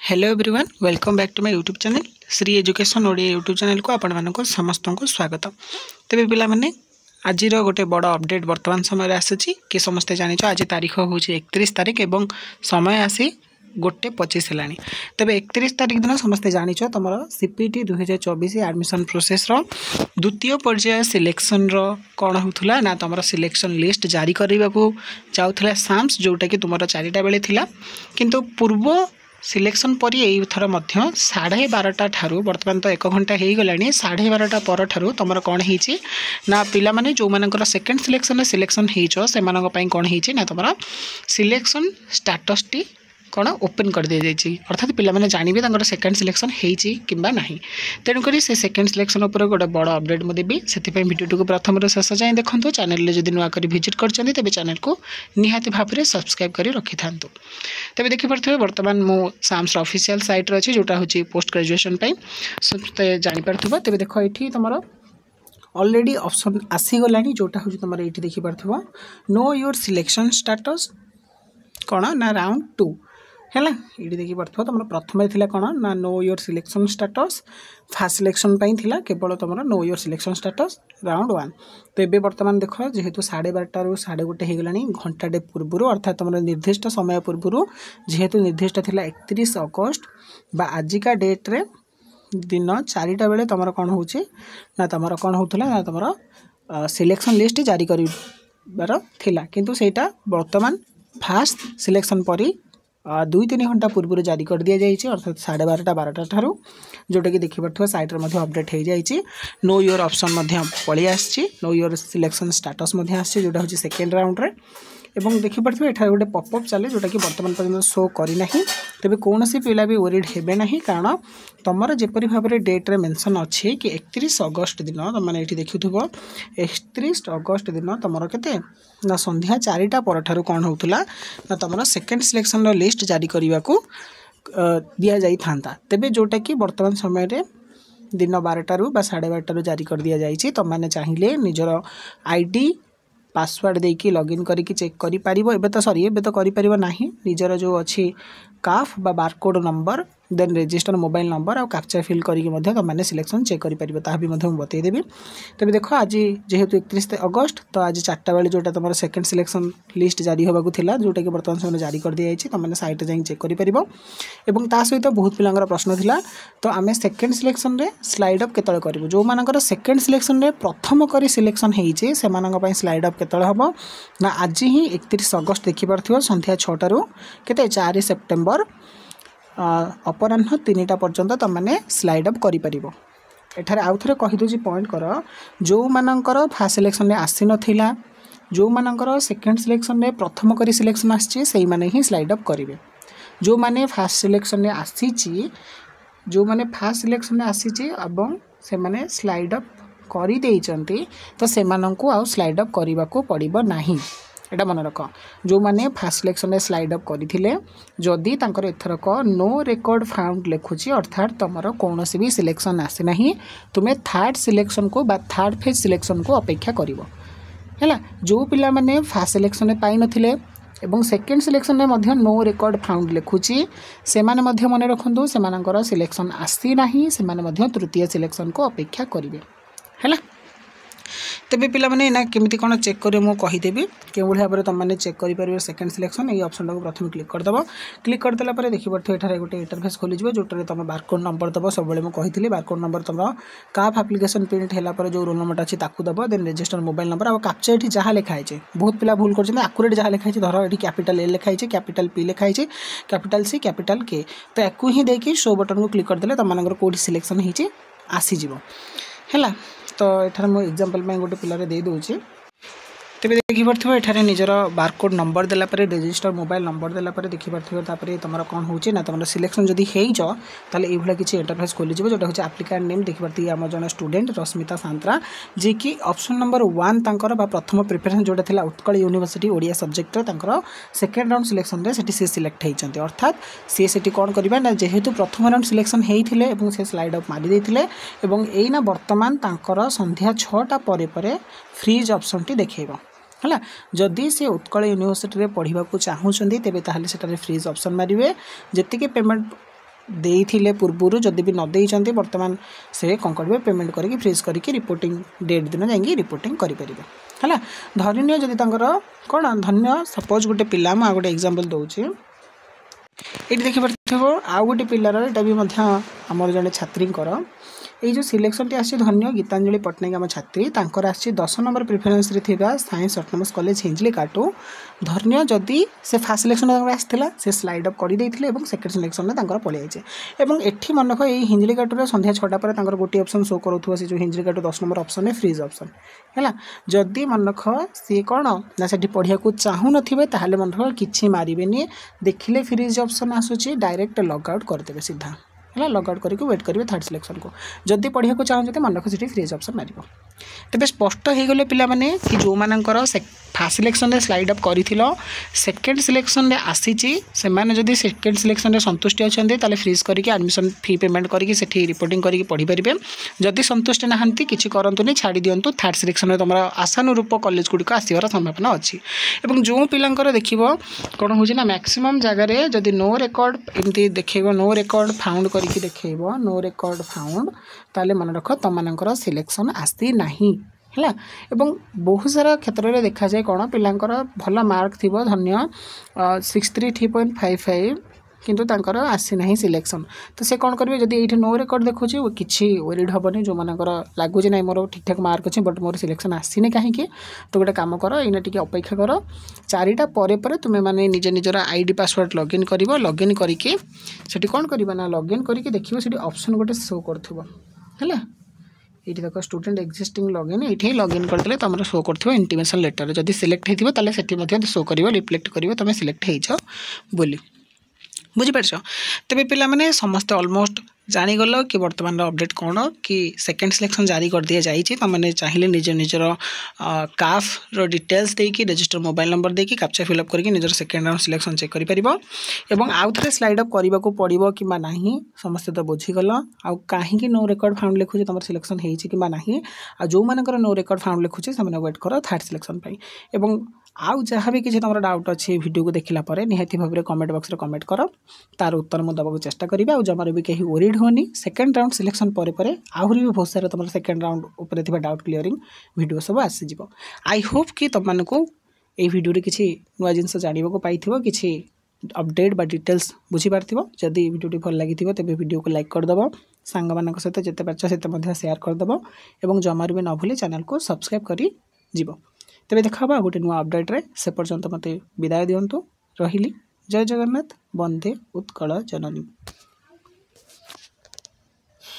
Hello everyone welcome back to my YouTube channel Shri education Odia YouTube channel को आपण मानक समस्त को स्वागत। तेबे पिला माने आज गोटे बड़ अपडेट वर्तमान समय आसी कि समस्ते जानिछ आज तारीख हूँ 31 तारीख एवं समय आसी 1:25 है। तेबे 31 तारीख दिन समस्ते जानिछ तुम सीपीटी 2024 एडमिशन प्रोसेस रो द्वितीय पर्याय सिलेक्शन रो कौन होता ना तुम सिलेक्शन लिस्ट जारी करने को जाऊला साम्स जोटा कि तुम 4टा बेले थिला किंतु पूर्व सिलेक्शन पर यही थर 12:30 ठारू बर्तमान तो 1 घंटा हो गला 12:30 पर ठारू तुम कौन होती ना पिला माने जो मानकर सेकेंड सिलेक्शन होने कौन होती ना तुम सिलेक्शन स्टाटस टी कौन ओपन कर दी जाइए अर्थात पिला माने जानबे तांकर सेकेंड सिलेक्शन होती किंबा नहीं। तेणुक से सेकेंड सिलेक्शन उपर गोटे बड़ अपडेट मुझे देवी से भिडियो को प्रथम शेष जाए देखो चैनल जब नुआ कर विजिट कर चैनल को निहाती भाव में सब्सक्राइब कर रखि था। तेज देखिपे बर्तमान मो साम्स ऑफिशियल साइट अच्छी जोटा हूँ पोस्ट ग्रेजुएशन समस्ते जापर। तेज देख ये तुम ऑलरेडी ऑप्शन आसीगला जोटा हूँ तुम ये देखिपे नो योर सिलेक्शन स्टाटस कौन ना राउंड 2 है ये देखिपे तुम प्रथम थी कौन ना know your selection status fast selection थी केवल तुम know your selection status round 1। तो ये बर्तमान देख जेहेतु 12:30 रू 1:30 होगा घंटाटे पूर्व अर्थात तुम निर्दिष्ट समय पूर्व जेहेतु निर्दिष्ट थी 31 अगस्त बा आजिका डेट्रे दिन 4टा बेले तुम कौन हो तुम कौन होता ना तुम सिलेक्शन लिस्ट जारी कर किंतु सेटा बर्तमान फास्ट सिलेक्शन पर 2-3 घंटा पूर्व जारी कर दि जाइए अर्थात 12:30 ठारू जोटा कि देखिपे साइट्रे अपडेट हो जाइए। नो योर ऑप्शन पलि आसी नो योर सिलेक्शन स्टाटस आसी जोटा हूँ सेकेंड राउंड रे एवं देखिपे एठार गोटे पॉपअप चले जोटा कि बर्तमान पर्यटन शो करना तेज कौन पिला भी वरीड हेबे ना कारण तुम जपरी भाव में डेट्रे मेंशन अच्छी कि 31 अगस्त दिन तुमने ये देखुव 31 अगस्त दिन तुम के ना संध्या 4टा पर ठारू कौन होता ना तुम सेकेंड सिलेक्शन लिस्ट जारी करने को दि जाता तेबे जोटा कि बर्तमान समय दिन 12टा रू 12:30 जारी कर दि जाइए। तुम मैंने चाहिए निजर आईडी पासवर्ड देकी लॉगिन करके चेक करि पारिबो एबे तो सॉरी एबे तो करि पारिबो नाही निजर जो अच्छी काफ बा barcode number then register mobile number और कैप्चा फिल करके तुम मैंने सिलेक्शन चेक कर बतईदेवी। तेज देख आज जेहेतु 31 अगस्त तो आज 4टा बेले जोटा तुम सेकेंड सिलेक्शन लिस्ट जारी होगा था जोटा कि बर्तमान समय जारी कर दी जाइए तुम मैंने साइट जाए चेक कर सहित बहुत पिलांगर प्रश्न थिला तो आम सेकेंड सिलेक्शन रे स्लाइड अप केतळे करिवो जो मानकर सेकेंड सिलेक्शन रे प्रथम करी सिलेक्शन होइछे सेमानंग पई स्लाइड अप केतळे हबो ना आज ही 31 अगस्त देखि परथिवो संध्या 6टा रू केते 4 सेप्टेम्बर अपराह्न 3टा पर्यंत तुम मैंने स्लाइड अप करिपरिबो। एठारे आउ थे कहीदे पॉइंट कर जो मानकर फास्ट सिलेक्शन आसी नथिला जो मानकर सेकेंड सिलेक्शन रे प्रथम करी सिलेक्शन आसी से माने ही स्लाइड अप करेंगे जो माने फास्ट सिलेक्शन आसी जो माने फास्ट सिलेक्शन आसी से माने स्लाइड अप करी देइचंती तो से माननकु आउ स्लाइड अप करने को पड़िबो नाही एटा मन रख जो माने फास्ट सिलेक्शन में स्लाइड अप करथिले जदि तांकर एथरक नो रिकॉर्ड फाउंड लिखुची अर्थात तुमर कौन भी सिलेक्शन आसी नाही तुम्हें थर्ड सिलेक्शन को बा थर्ड फेज सिलेक्शन को अपेक्षा करिवो हैला जो पिला माने फास्ट सिलेक्शन पाई नथिले एवं सेकेंड सिलेक्शन में मध्य नो रिकॉर्ड फाउंड लिखुची से माने मध्य मन रखंतु से मानकर सिलेक्शन आसी नाही से माने मध्य तृतीय सिलेक्शन को अपेक्षा करिवे हैला। तेबे पिला माने ना केमिति कोन चेक करे मो कहिदेबी के भाव में तुम मैंने चेक करेंगे सेकेंड सिलेक्शन ये ऑप्शन को प्रथम क्लिक करदेव क्लिक करदेला पर देखिपे एठारे गोटे इंटरफेस खोलीजिव जोटे तुम बारकोड नंबर दब सब मैं कही बारकोड नंबर तुम काफ आप्लिकेशन प्रिंट है जो रोल नंबर अच्छी दब देन रजिस्टर मोबाइल नंबर और कैप्चा ये जहाँ लिखाई बहुत पिला भूल कर आकुरेट जहाँ लिखाई धर ये कैपिटल ए लिखाई कैपिटल पी लिखाई कैपिटल सी कैपिटल के तो या ही देखिए शो बटन को क्लिक करदे तुम मानकर कौटी सिलेक्शन होती आसीज है। तो एठार मो एग्जांपल में गोटे पिलारे दे दूची तेज देखिपे एठारे निजर बारकोड नंबर देला परे रजिस्टर मोबाइल नंबर देला परे देखिपे तुम कौन होची ना तुम सिलेक्शन जदि हेइज ताले एभला किछि इंटरफेस खोलीजिव जोटा होची एप्लिकेंट नेम देखिपे आम जन स्टूडेंट रश्मिता सांत्रा जे कि ऑप्शन नंबर 1 तांकर बा प्रथम प्रिपरेशन जोटा थिला उत्कल यूनिवर्सिटी ओडिया सब्जेक्ट रे तांकर सेकेंड राउंड सिलेक्शन रे सेठी से सिलेक्ट हेइचंती अर्थात सी सेठी कोन करिबा ना जेहेतु प्रथम राउंड सिलेक्शन हेइथिले एवं से स्लाइड अप मारि देथिले एवं एइना वर्तमान तांकर संध्या 6टा परे परे फ्रीज ऑप्शन टी देखैबो है जदि से उत्कल यूनिवर्सिटी पढ़ा चाहूँगी तेरे ताहले फ्रीज ऑप्शन मारे जी पेमेंट देइथिले पूर्वरु जदि भी न देइचंती वर्तमान से कौन करेंगे पेमेंट करके फ्रीज करके रिपोर्टिंग डेट दिन जाइए रिपोर्टिंग करेंगे है। धरनीय जदि कौन धन्य सपोज गोटे पिला आ गोटे एग्जांपल दूचे ये देखिए आउ गोटे पिलार यहाँ भी आमर जड़े छात्री ये जो सिलेक्शन आसी धन्य गीतांजलि पट्टनायक आम छात्री तांकर आसी 10 नंबर प्रिफरेन्स रे थिबा साइंस ऑटोनोमस कॉलेज हिंजली काटो धन्य जदि से फास्ट सिलेक्शन आसाला से स्लाइड अप कर देते सेकेंड सिलेक्शन में पलि जाए और एठी मनक ये हिंजली काटो संध्या 6टा पर गोटे ऑप्शन शो करूँ से जो हिंजली काटो 10 नंबर ऑप्शन है फ्रीज ऑप्शन है। जदि मनक सी कौन ना से पढ़िया को चाहू ना मनक किसी मारे देखिले फ्रीज ऑप्शन आसूँ डायरेक्ट लॉग आउट करदे सीधा है लॉग आउट करके वेट करेंगे थर्ड सिलेक्शन को जदि पढ़िया को चाहते मनक से फ्रीज ऑप्शन मार तेज स्पष्ट हो गले पाने कि जो मानकर फास्ट सिलेक्शन में स्लाइड अप कर सेकेंड सिलेक्शन में आसी से जदि सेकेंड सिलेक्शन में संतुष्टि अच्छा ताले फ्रीज करके एडमिशन फी पेमेंट करके रिपोर्टिंग करके पढ़ी पारे जदि संतुष्ट नहांती किसी करंतुनी छाड़ी दिंतु थर्ड सिलेक्शन में तुम आशानुरूप कॉलेज गुड़िक आसवर संभावना अच्छी और जो पिलांकर देख कौन हो मैक्सिमम जगह जदि नो रेकर्ड एमती देखेब नो रेकर्ड फाउंड करके देखेब नो रेकर्ड फाउंड ताले मन रख तुम सिलेक्शन आसी नहीं है। एवं बहुत सारा क्षेत्र में देखा जाए कौन पिलांकर भल मार्क थी धन्य 633.55 किंतु तांकर आसी ना सिलेक्शन तो से कौन करेंगे जब ये नो रेकर्ड देखुचे किसी ओरिड हेनी जो मानकर लगुच ना मोर ठीक ठाक मार्क अच्छे बट मोर सिलेक्शन आसीनी कहीं तो गोटे काम कर ये टी अपेक्षा कर 4टा पर तुम्हें मैंने निज निजर आईडी पासवर्ड लॉगिन कर लॉगिन करके कौन कर लॉगिन करके देखिए ऑप्शन गोटे शो कर ये देख स्टूडेंट एक्जिस्टिंग लॉगिन ये लॉगिन करदे तुम शो कर इंटीमेशन लेटर जब सिलेक्ट होती शो कर रिफ्लेक्ट कर तुम सिलेक्ट हो बोली बुझीपार तेरे पे मैंने समस्त ऑलमोस्ट जानीगल कि वर्तमान अपडेट कौन कि सेकेंड सिलेक्शन जारी कर दी जाइए तुमने चाहिए निज निजर काफ डिटेल्स देकी रजिस्टर मोबाइल नंबर देकी कैप्चा फिलअप करके निजर सेकेंड राउंड सिलेक्शन चेक कर आउ थे स्लाइड अप करने को पड़ो कि ना समस्ते तो बुझीगल आउ कहीं नो रेकर्ड फाउंड लिखुचे तुम सिलेक्शन हो ना आ जो मानकर नो रेकर्ड फाउंड लिखुचे से वेट कर थर्ड सिलेक्शन एवं आउ जहाँ भी किसी तुम डाउट अच्छे वीडियो को देखला निहाती भाव में कमेंट बॉक्स रे कमेंट कर तार उत्तर मुझे देवाक चेष्टा करी आ जमार भी कहीं ओरिड होनी सेकेंड राउंड सिलेक्शन पर आहरी भी बहुत सारा तुम सेकेंड राउंड उपर डाउट क्लीयरिंग वीडियो सब आसीज। आई होप कि तुमको ये वीडियो किसी नुआ जिनस जानवा पाई किसी अपडेट बा डिटेल्स बुझीपार जदि वीडियो भल लगी तेज वीडियो को लाइक करदेव सांग मान सहित जिते पार्च से सेयार करदेव और जमार भी न भूली चैनल को सब्सक्राइब कर तेरे देखा गोटे नुआ अपडेट रे से पर्यंत मत विदाय दिंतु रही जय जगन्नाथ वंदे उत्कल जननी।